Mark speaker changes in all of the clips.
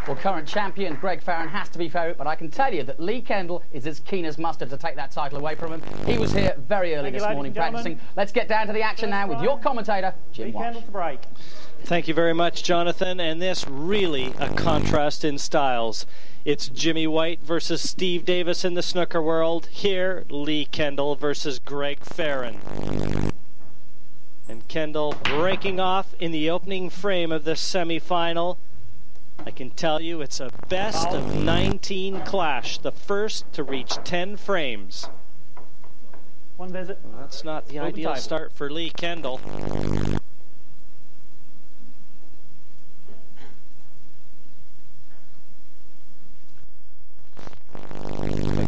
Speaker 1: Well, current champion Greg Farren has to be favourite, but I can tell you that Lee Kendall is as keen as mustard to take that title away from him. He was here very early this morning practicing. Let's get down to the action now with your commentator, Jim Walsh. Lee Kendall to break.
Speaker 2: Thank you very much, Jonathan, and this really a contrast in styles. It's Jimmy White versus Steve Davis in the snooker world. Here, Lee Kendall versus Greg Farren. And Kendall breaking off in the opening frame of this semi-final. I can tell you it's a best of 19 clash, the first to reach 10 frames.
Speaker 3: One visit.
Speaker 2: Well, that's not the ideal start for Lee Kendall.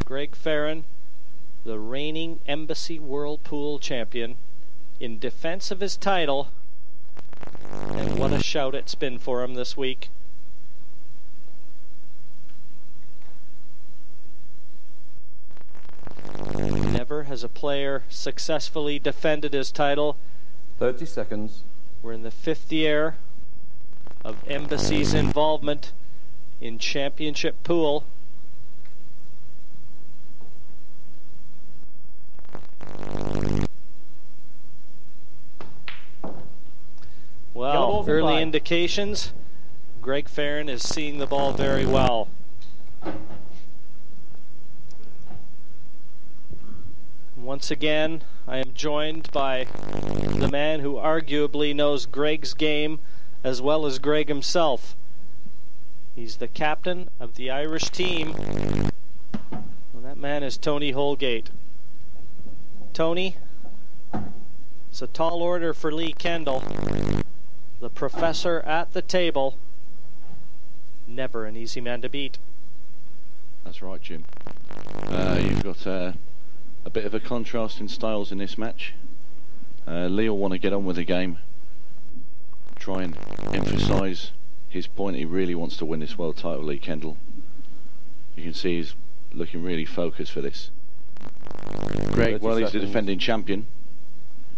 Speaker 2: Greg Farren, the reigning Embassy World Pool champion, in defense of his title. And what a shout it's been for him this week. Never has a player successfully defended his title.
Speaker 4: 30 seconds.
Speaker 2: We're in the 5th year of Embassy's involvement in championship pool. Well, early indications, Greg Farren is seeing the ball very well. Once again, I am joined by the man who arguably knows Greg's game as well as Greg himself. He's the captain of the Irish team, and that man is Tony Holgate. Tony, it's a tall order for Lee Kendall. The professor at the table, never an easy man to beat.
Speaker 5: That's right, Jim. You've got a bit of a contrast in styles in this match. Lee will want to get on with the game, try and emphasise his point. He really wants to win this world title, Lee Kendall. You can see he's looking really focused for this. Greg, well, he's the defending champion.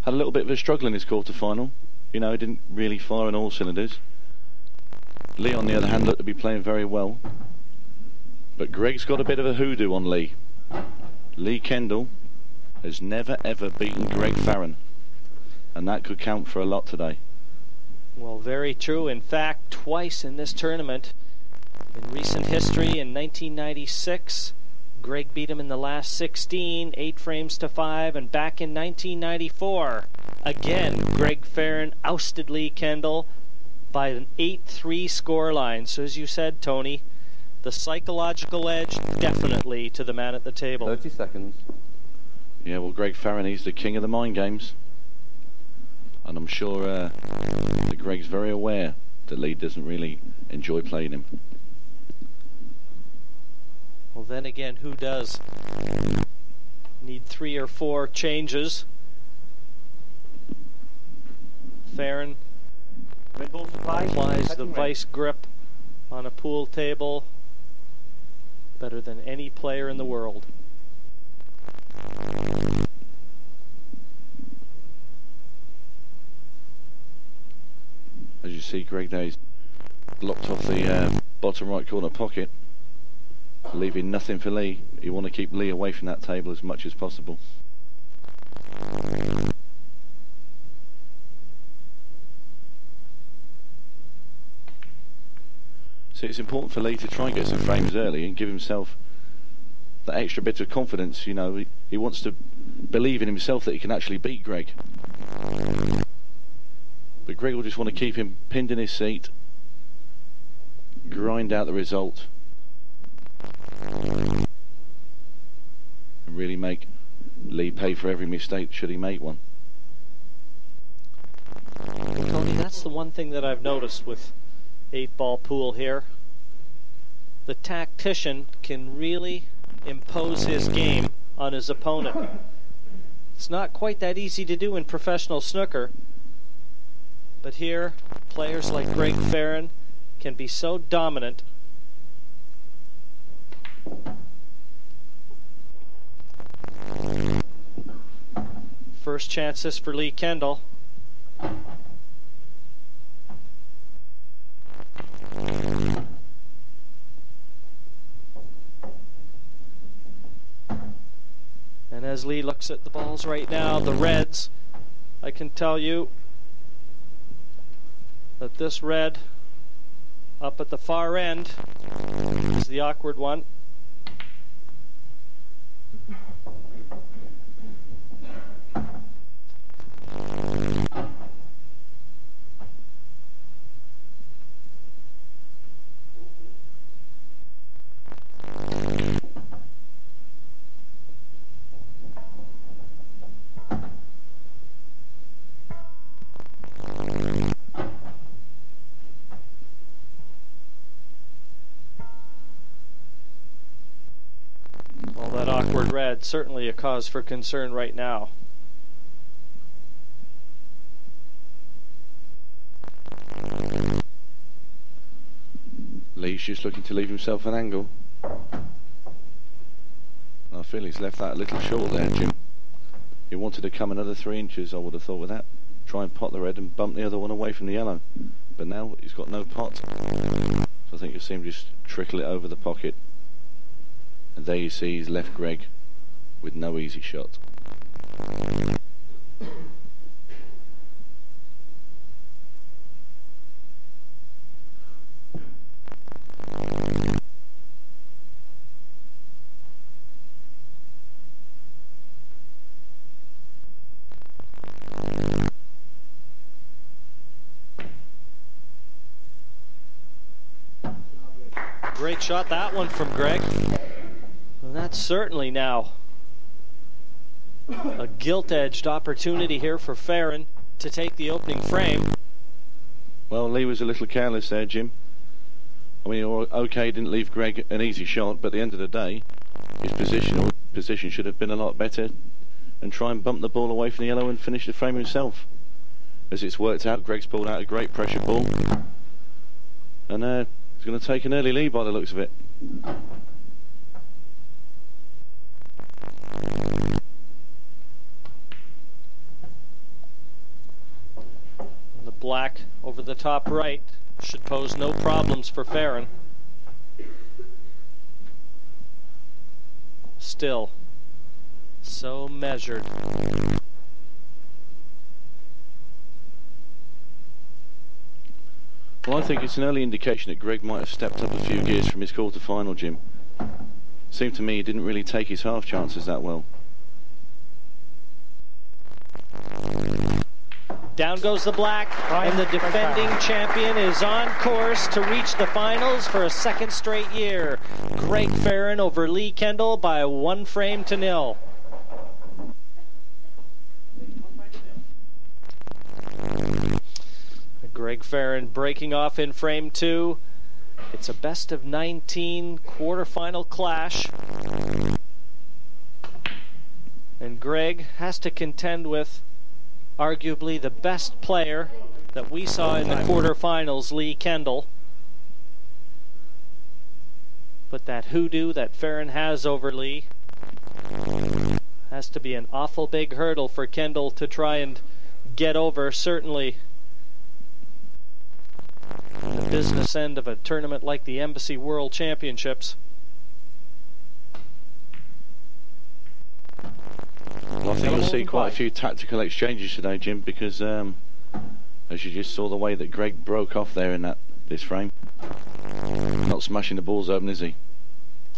Speaker 5: Had a little bit of a struggle in his quarter-final. You know, he didn't really fire on all cylinders. Lee, on the other hand, looked to be playing very well. But Greg's got a bit of a hoodoo on Lee. Lee Kendall has never ever beaten Greg Farren, and that could count for a lot today.
Speaker 2: Well, very true. In fact, twice in this tournament. In recent history, in 1996, Greg beat him in the last 16, 8 frames to 5, and back in 1994, again, Greg Farren ousted Lee Kendall by an 8-3 scoreline. So as you said, Tony, the psychological edge definitely to the man at the table.
Speaker 4: 30 seconds.
Speaker 5: Yeah, well, Greg Farren, he's the king of the mind games. And I'm sure that Greg's very aware that Lee doesn't really enjoy playing him.
Speaker 2: Well, then again, who does? Need 3 or 4 changes. Farren applies the vice grip on a pool table better than any player in the world.
Speaker 5: As you see, Greg there, he's blocked off the bottom right corner pocket, leaving nothing for Lee. You want to keep Lee away from that table as much as possible. So it's important for Lee to try and get some frames early and give himself that extra bit of confidence. You know, he wants to believe in himself that he can actually beat Greg. But Greg will just want to keep him pinned in his seat, grind out the result, and really make Lee pay for every mistake should he make one.
Speaker 2: Well, Tony, that's the one thing that I've noticed with 8-ball pool here. The tactician can really impose his game on his opponent. It's not quite that easy to do in professional snooker. But here, players like Greg Farren can be so dominant. First chances for Lee Kendall. as Lee looks at the balls right now, the reds, I can tell you that this red up at the far end is the awkward one. Red, certainly a cause for concern right now.
Speaker 5: Lee's just looking to leave himself an angle. I feel he's left that a little short there, Jim. He wanted to come another 3 inches, I would have thought, with that. Try and pot the red and bump the other one away from the yellow. But now he's got no pot. So I think you'll see him just trickle it over the pocket. And there you see he's left Greg with no easy shot.
Speaker 2: Great shot, that one from Greg. Well, that's certainly now a gilt-edged opportunity here for Farren to take the opening frame.
Speaker 5: Well, Lee was a little careless there, Jim. I mean, okay, didn't leave Greg an easy shot, but at the end of the day, his position should have been a lot better and try and bump the ball away from the yellow and finish the frame himself. As it's worked out, Greg's pulled out a great pressure ball. And he's going to take an early lead by the looks of it.
Speaker 2: Black over the top right should pose no problems for Farren. Still so measured.
Speaker 5: Well, I think it's an early indication that Greg might have stepped up a few gears from his quarter-final, Jim. Seemed to me he didn't really take his half chances that well.
Speaker 2: Down goes the black, and the defending champion is on course to reach the finals for a second straight year. Greg Farren over Lee Kendall by 1 frame to 0. Greg Farren breaking off in frame 2. It's a best of 19 quarterfinal clash. And Greg has to contend with arguably the best player that we saw in the quarterfinals, Lee Kendall. But that hoodoo that Farren has over Lee has to be an awful big hurdle for Kendall to try and get over, certainly on the business end of a tournament like the Embassy World Championships.
Speaker 5: Well, I think you'll see quite a few tactical exchanges today, Jim, because as you just saw the way that Greg broke off there in this frame. Not smashing the balls open, is he?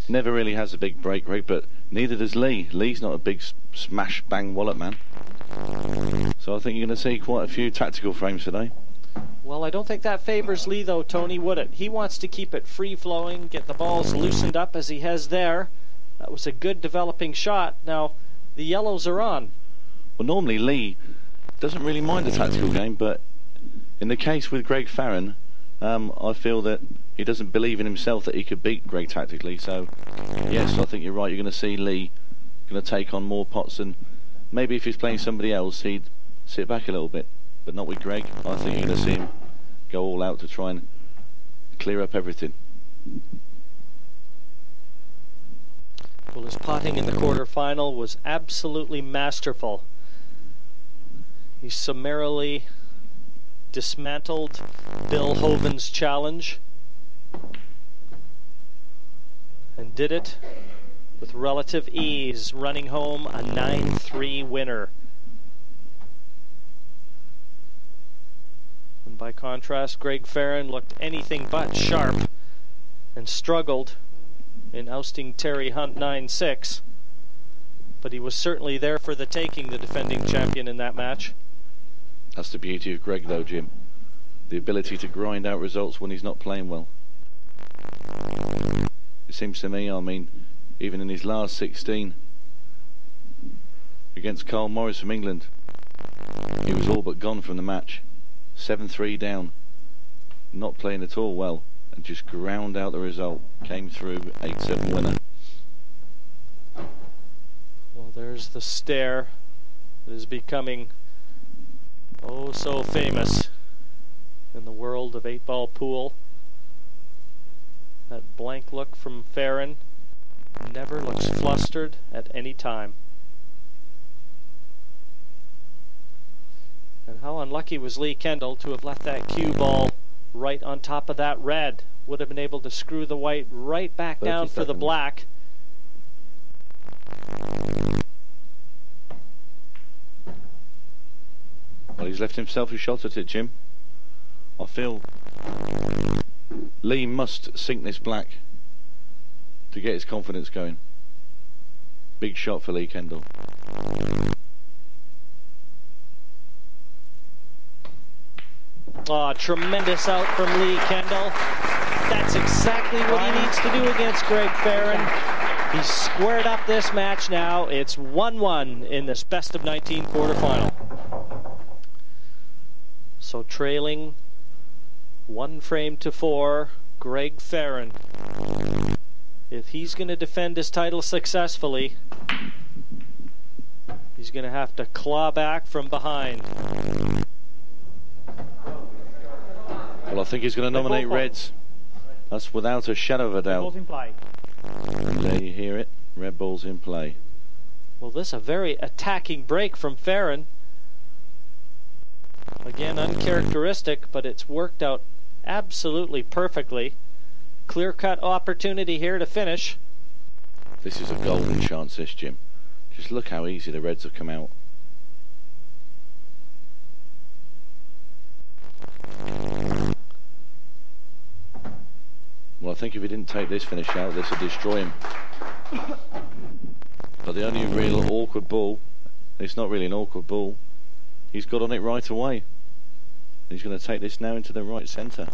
Speaker 5: Never really has a big break rate, but neither does Lee. Lee's not a big smash bang wallop man. So I think you're going to see quite a few tactical frames today.
Speaker 2: Well, I don't think that favors Lee though, Tony, would it? He wants to keep it free-flowing, get the balls loosened up as he has there. That was a good developing shot. Now, the yellows are on.
Speaker 5: Well, normally Lee doesn't really mind the tactical game, but in the case with Greg Farren, I feel that he doesn't believe in himself that he could beat Greg tactically. So, yes, I think you're right. You're going to see Lee going to take on more pots, and maybe if he's playing somebody else, he'd sit back a little bit. But not with Greg. I think you're going to see him go all out to try and clear up everything.
Speaker 2: Well, his potting in the quarterfinal was absolutely masterful. He summarily dismantled Bill Hoven's challenge and did it with relative ease, running home a 9-3 winner. And by contrast, Greg Farren looked anything but sharp and struggled in ousting Terry Hunt 9-6. But he was certainly there for the taking, the defending champion in that match.
Speaker 5: That's the beauty of Greg though, Jim. The ability to grind out results when he's not playing well. It seems to me, I mean, even in his last 16 against Carl Morris from England, he was all but gone from the match. 7-3 down, not playing at all well, and just ground out the result. Came through 8-7 winner.
Speaker 2: Well, there's the stare that is becoming oh so famous in the world of 8-ball pool. That blank look from Farren, never looks flustered at any time. And how unlucky was Lee Kendall to have left that cue ball right on top of that red. Would have been able to screw the white right back down for the black.
Speaker 5: Well, he's left himself a shot at it, Jim. I feel Lee must sink this black to get his confidence going. Big shot for Lee Kendall.
Speaker 2: Oh, tremendous out from Lee Kendall. That's exactly what he needs to do against Greg Farren. He's squared up this match now. It's 1-1 in this best of 19 quarterfinal. So trailing 1 frame to 4, Greg Farren. If he's going to defend his title successfully, he's going to have to claw back from behind.
Speaker 5: Well, I think he's going to nominate reds. That's without a shadow of a doubt.
Speaker 3: Ball's in play.
Speaker 5: And there you hear it. Red ball's in play.
Speaker 2: Well, this is a very attacking break from Farren. Again, uncharacteristic, but it's worked out absolutely perfectly. Clear-cut opportunity here to finish.
Speaker 5: This is a golden chance, this, Jim. Just look how easy the reds have come out. Well, I think if he didn't take this finish out, this would destroy him. But the only real awkward ball, it's not really an awkward ball, he's got on it right away. He's going to take this now into the right centre.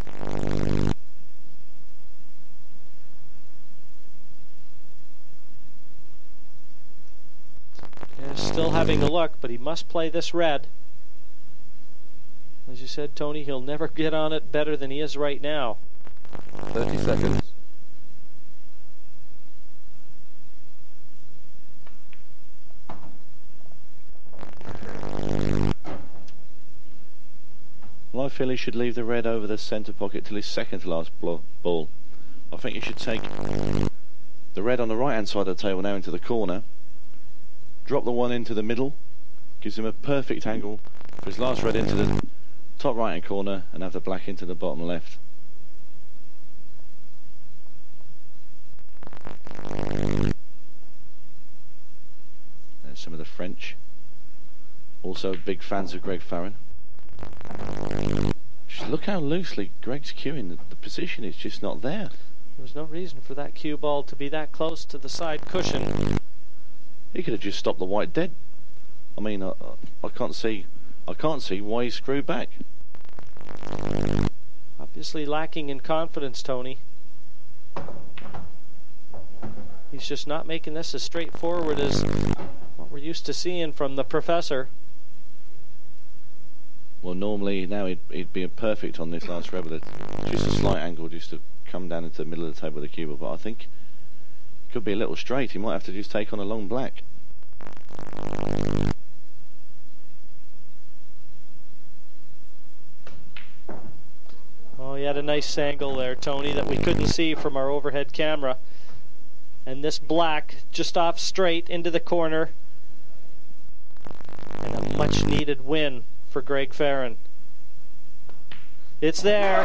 Speaker 2: Yeah, still having a look, but he must play this red. As you said, Tony, he'll never get on it better than he is right now.
Speaker 5: 30 seconds. Well, I feel he should leave the red over the centre pocket till his second to last ball. I think he should take the red on the right hand side of the table now into the corner, drop the one into the middle, gives him a perfect angle for his last red into the top right hand corner, and have the black into the bottom left. There's some of the French, also big fans of Greg Farren. Just look how loosely Greg's cueing. The position is just not there.
Speaker 2: There's no reason for that cue ball to be that close to the side cushion.
Speaker 5: He could have just stopped the white dead. I mean, I can't see why he screwed back.
Speaker 2: Obviously lacking in confidence, Tony. He's just not making this as straightforward as what we're used to seeing from the professor.
Speaker 5: Well, normally now he'd be a perfect on this last red with just a slight angle just to come down into the middle of the table with the cue, but I think it could be a little straight. He might have to just take on a long black.
Speaker 2: Oh, he had a nice angle there, Tony, that we couldn't see from our overhead camera. And this black just off straight into the corner. And a much needed win for Greg Farren. It's there.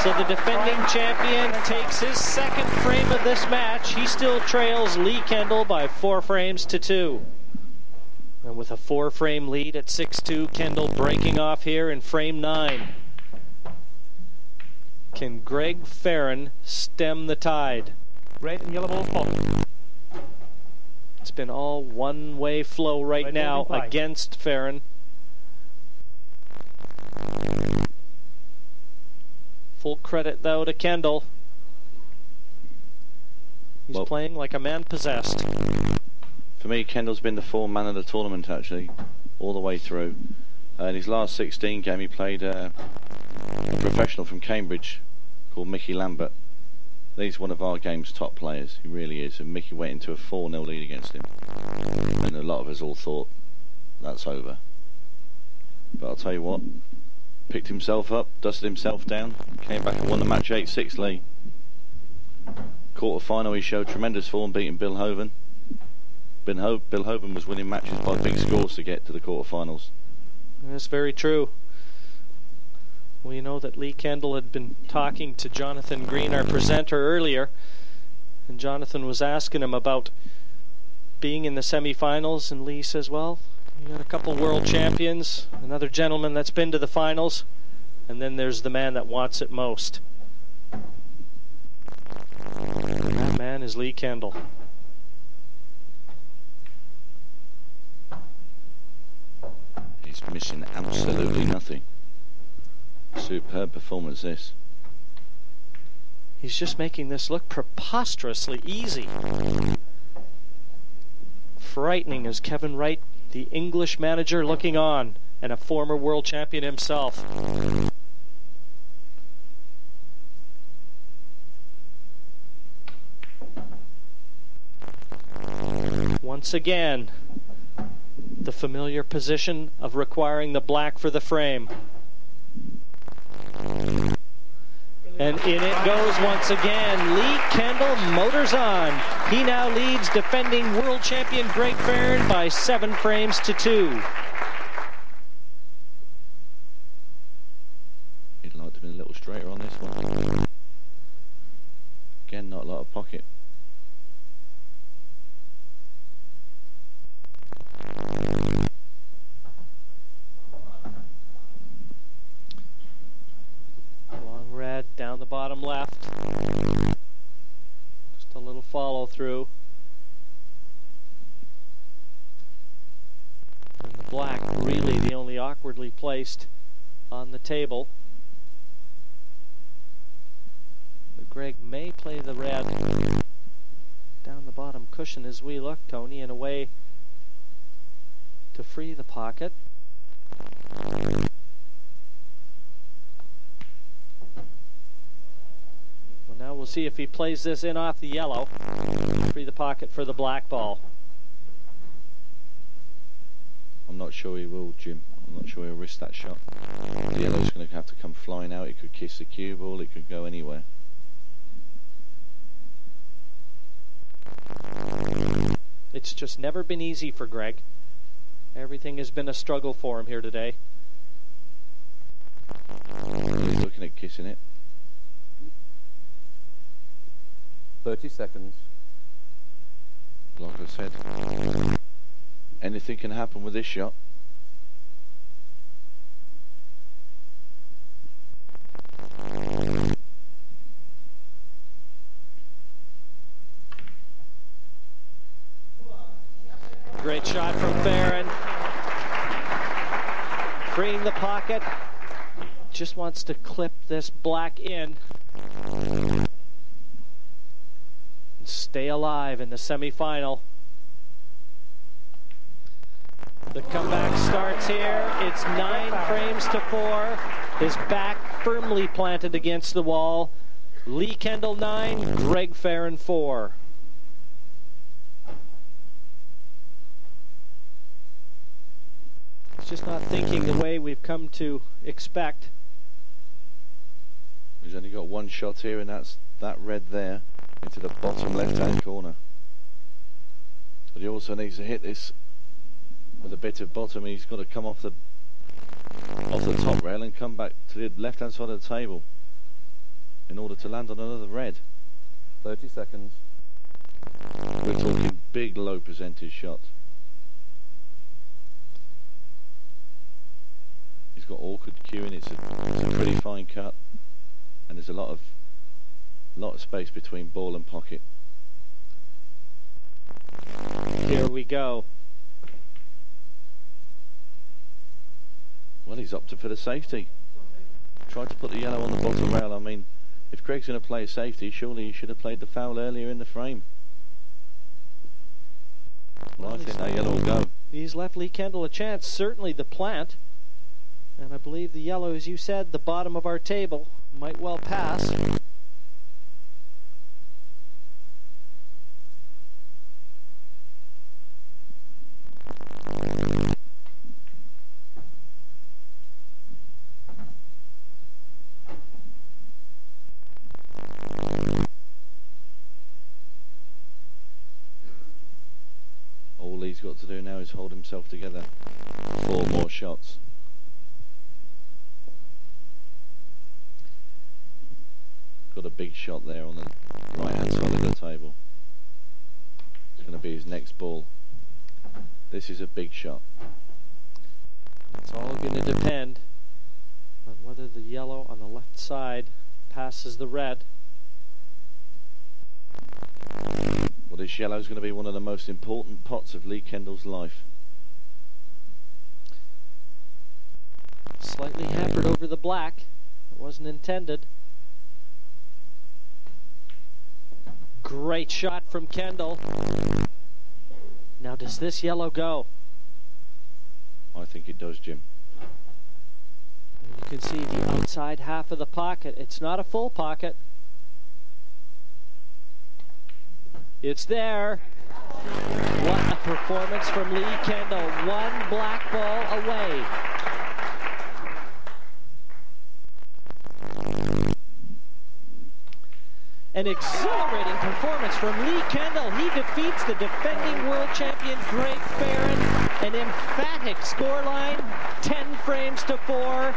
Speaker 2: So the defending champion takes his second frame of this match. He still trails Lee Kendall by 4 frames to 2. And with a 4-frame lead at 6-2, Kendall breaking off here in frame 9. Can Greg Farren stem the tide?
Speaker 3: Red and yellow balls pop.
Speaker 2: It's been all one-way flow right now against Farren. Full credit, though, to Kendall. He's playing like a man possessed.
Speaker 5: For me, Kendall's been the form man of the tournament, actually, all the way through. In his last 16 game, he played a professional from Cambridge called Mickey Lambert. He's one of our game's top players. He really is. And Mickey went into a 4-0 lead against him. And a lot of us all thought, that's over. But I'll tell you what, picked himself up, dusted himself down, came back and won the match 8-6 Lee. Quarter final, he showed tremendous form, beating Bill Hoven. Bill Hoven was winning matches by big scores to get to the quarterfinals.
Speaker 2: That's very true. We know that Lee Kendall had been talking to Jonathan Green, our presenter, earlier, and Jonathan was asking him about being in the semi-finals, and Lee says, well, you got a couple world champions, another gentleman that's been to the finals, and then there's the man that wants it most. And that man is Lee Kendall.
Speaker 5: He's missing absolutely nothing. Superb performance, this.
Speaker 2: He's just making this look preposterously easy. Frightening as Kevin Wright, the English manager, looking on, and a former world champion himself. Once again, the familiar position of requiring the black for the frame. And in it goes once again. Lee Kendall motors on. He now leads defending world champion Greg Farren by 7 frames to 2.
Speaker 5: He'd like to be a little straighter on this one. Again, not a lot of pocket.
Speaker 2: Long red down the bottom left. Just a little follow through. And the black really the only awkwardly placed on the table. But Greg may play the red down the bottom cushion as we look, Tony, in a way to free the pocket. Well, now we'll see if he plays this in off the yellow. Free the pocket for the black ball.
Speaker 5: I'm not sure he will, Jim. I'm not sure he'll risk that shot. The yellow's going to have to come flying out. It could kiss the cue ball. It could go anywhere.
Speaker 2: It's just never been easy for Greg. Everything has been a struggle for him here today.
Speaker 5: He's looking at kissing it.
Speaker 4: 30 seconds.
Speaker 5: Like I said, anything can happen with this shot.
Speaker 2: Great shot from Farren. Freeing the pocket. Just wants to clip this black in. And stay alive in the semi-final. The comeback starts here. It's 9 frames to 4. His back firmly planted against the wall. Lee Kendall 9, Greg Farren 4. Just not thinking the way we've come to expect.
Speaker 5: He's only got one shot here, and that's that red there into the bottom left-hand corner. But he also needs to hit this with a bit of bottom. He's got to come off the top rail and come back to the left-hand side of the table. in order to land on another red.
Speaker 4: 30 seconds.
Speaker 5: We're talking big low percentage shots. He's got awkward cueing. It's a pretty fine cut, and there's a lot of space between ball and pocket.
Speaker 2: Here we go.
Speaker 5: Well, he's opted for the safety. Tried to put the yellow on the bottom rail. I mean, if Greg's going to play a safety, surely he should have played the foul earlier in the frame. Well, I think that yellow will go.
Speaker 2: He's left Lee Kendall a chance. Certainly the plant. And I believe the yellow, as you said, the bottom of our table, might well pass.
Speaker 5: All he's got to do now is hold himself together. 4 more shots. Got a big shot there on the right hand side of the table. It's going to be his next ball. This is a big shot.
Speaker 2: It's all going to depend on whether the yellow on the left side passes the red.
Speaker 5: Well, this yellow is going to be one of the most important pots of Lee Kendall's life.
Speaker 2: Slightly hampered over the black. It wasn't intended. Great shot from Kendall. Now does this yellow go?
Speaker 5: I think it does, Jim.
Speaker 2: And you can see the outside half of the pocket. It's not a full pocket. It's there. What a performance from Lee Kendall. 1 black ball away. An exhilarating performance from Lee Kendall. He defeats the defending world champion Greg Farren. An emphatic scoreline, 10 frames to 4.